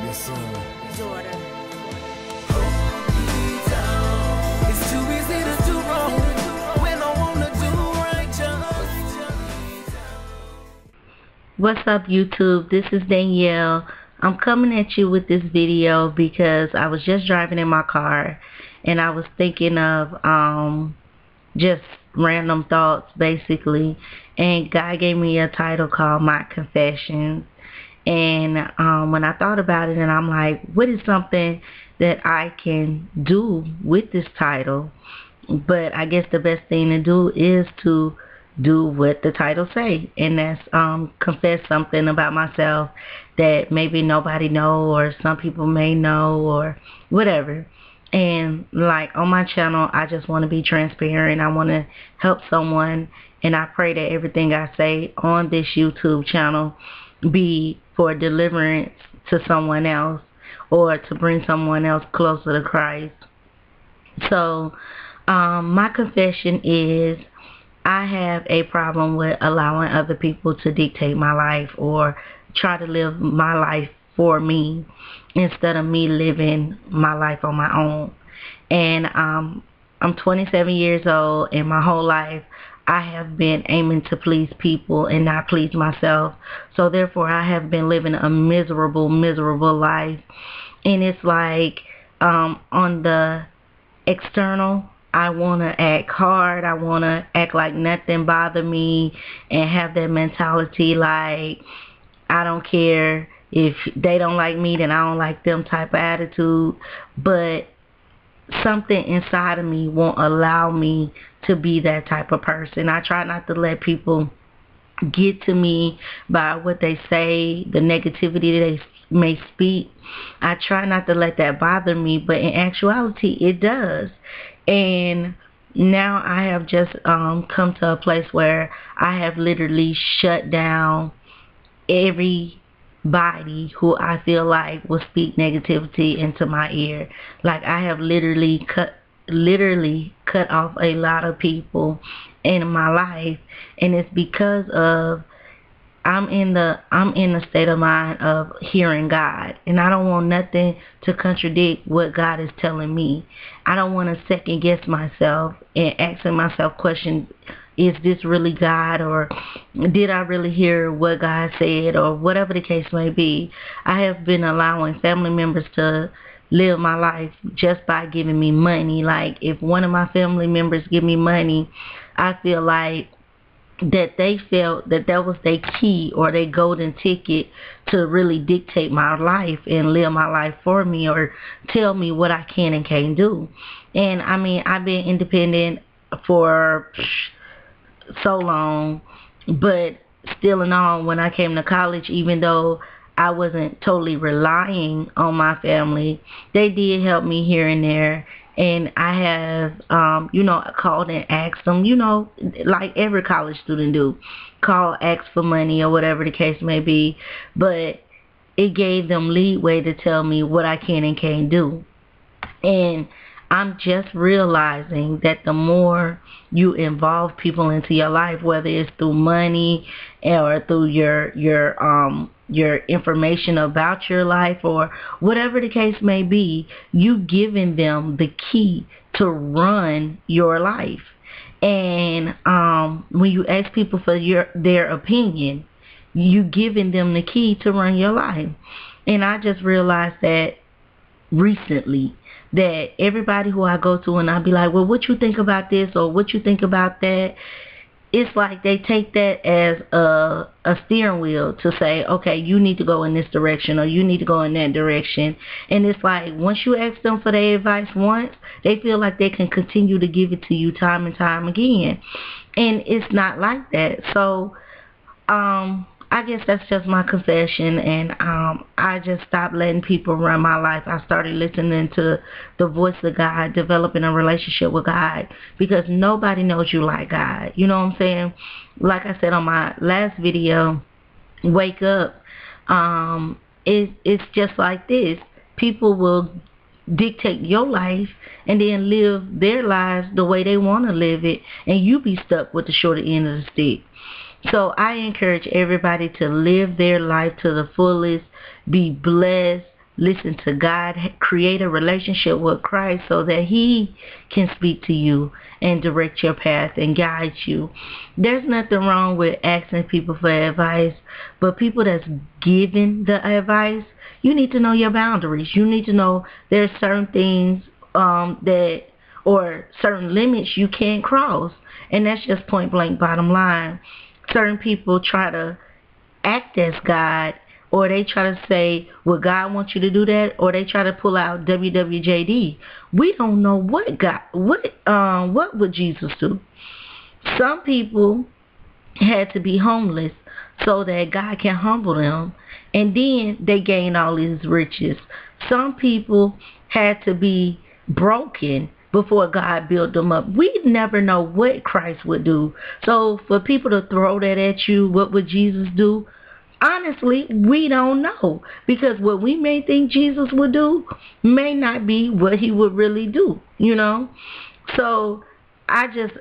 Yes, sir. Daughter. It's too easy to do wrong when I wanna do right. What's up, YouTube? This is Danielle. I'm coming at you with this video because I was just driving in my car and I was thinking of just random thoughts basically, and God gave me a title called My Confessions. And when I thought about it, and I'm like, what is something that I can do with this title? But I guess the best thing to do is to do what the title say, and that's confess something about myself that maybe nobody know, or some people may know, or whatever. And like on my channel, I just want to be transparent. I want to help someone, and I pray that everything I say on this YouTube channel be for deliverance to someone else, or to bring someone else closer to Christ. So my confession is, I have a problem with allowing other people to dictate my life or try to live my life for me instead of me living my life on my own. And I'm 27 years old, and my whole life I have been aiming to please people and not please myself. So therefore I have been living a miserable life. And it's like on the external, I want to act hard. I want to act like nothing bothers me and have that mentality like I don't care if they don't like me, then I don't like them type of attitude. But something inside of me won't allow me to be that type of person. I try not to let people get to me by what they say, the negativity they may speak. I try not to let that bother me, but in actuality it does. And now I have just come to a place where I have literally shut down everybody who I feel like will speak negativity into my ear. Like I have literally cut off a lot of people in my life, and it's because of I'm in the state of mind of hearing God, and I don't want nothing to contradict what God is telling me. I don't want to second guess myself and asking myself questions: is this really God, or did I really hear what God said, or whatever the case may be. I have been allowing family members to live my life just by giving me money. Like if one of my family members give me money, I feel like that they felt that that was their key or their golden ticket to really dictate my life and live my life for me, or tell me what I can and can't do. And I mean, I've been independent for so long, but still in all, when I came to college, even though I wasn't totally relying on my family, they did help me here and there. And I have, called and asked them, like every college student do, call, ask for money or whatever the case may be. But it gave them leeway to tell me what I can and can't do. And I'm just realizing that the more you involve people into your life, whether it's through money or through your information about your life or whatever the case may be, you giving them the key to run your life. And when you ask people for their opinion, you giving them the key to run your life. And I just realized that recently, that everybody who I go to and I be like, well, what you think about this, or what you think about that, it's like they take that as a steering wheel to say, okay, you need to go in this direction, or you need to go in that direction. And it's like once you ask them for their advice once, they feel like they can continue to give it to you time and time again. And it's not like that. So I guess that's just my confession, and I just stopped letting people run my life. I started listening to the voice of God, developing a relationship with God, because nobody knows you like God. You know what I'm saying? Like I said on my last video, wake up. It's just like this. People will dictate your life and then live their lives the way they want to live it, and you be stuck with the shorter end of the stick. So I encourage everybody to live their life to the fullest, be blessed, listen to God, create a relationship with Christ so that He can speak to you and direct your path and guide you. There's nothing wrong with asking people for advice, but people that's giving the advice, you need to know your boundaries. You need to know there's certain things that, or certain limits you can't cross. And that's just point blank bottom line. Certain people try to act as God, or they try to say, well, God wants you to do that, or they try to pull out WWJD. We don't know what would Jesus do. Some people had to be homeless so that God can humble them, and then they gain all these riches. Some people had to be broken before God built them up. We never know what Christ would do. So for people to throw that at you, what would Jesus do? Honestly, we don't know, because what we may think Jesus would do may not be what He would really do, you know. So I just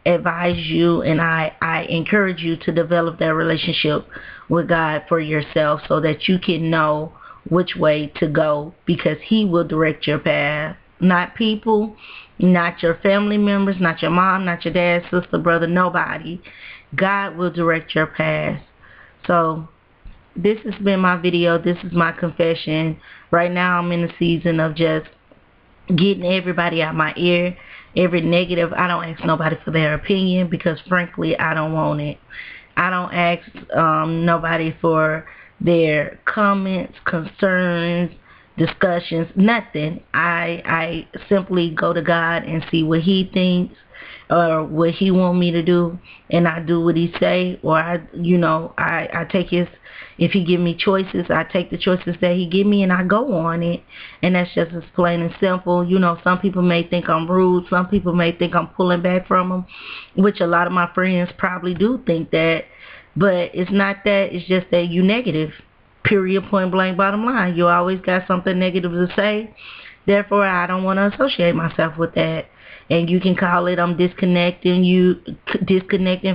advise you, and I encourage you to develop that relationship with God for yourself so that you can know which way to go, because He will direct your path, not people, not your family members, not your mom, not your dad, sister, brother, nobody. God will direct your path. So this has been my video. This is my confession. Right now I'm in a season of just getting everybody out my ear, every negative. I don't ask nobody for their opinion, because frankly I don't want it. I don't ask nobody for their comments, concerns, discussions, nothing. I simply go to God and see what He thinks or what He want me to do, and I do what He say, or I take His, if He give me choices, I take the choices that He give me and I go on it. And that's just as plain and simple. You know, some people may think I'm rude, some people may think I'm pulling back from them, which a lot of my friends probably do think that, but it's not that. It's just that you negative, period, point blank bottom line. You always got something negative to say, therefore I don't want to associate myself with that. And you can call it I'm disconnecting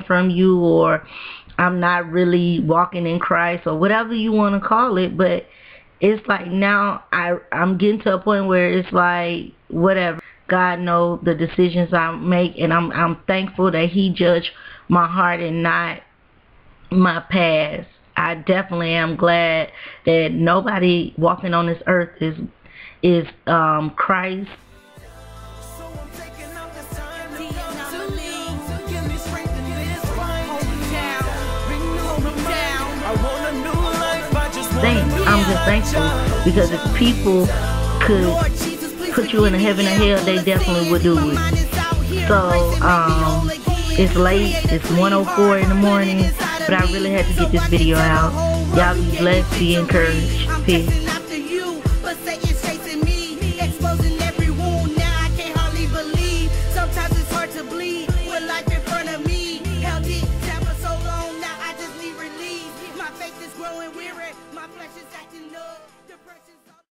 from you, or I'm not really walking in Christ, or whatever you want to call it. But it's like now I'm getting to a point where it's like, whatever. God knows the decisions I make, and I'm thankful that He judged my heart and not my past. I definitely am glad that nobody walking on this earth is Christ. I'm just thankful, because if people could put you in a heaven or hell, they definitely would do it. So it's late, it's 1:04 in the morning, but I really had to get this video out. Y'all be blessed, be encouraged. Peace. Growing weary, my flesh is acting up, depression's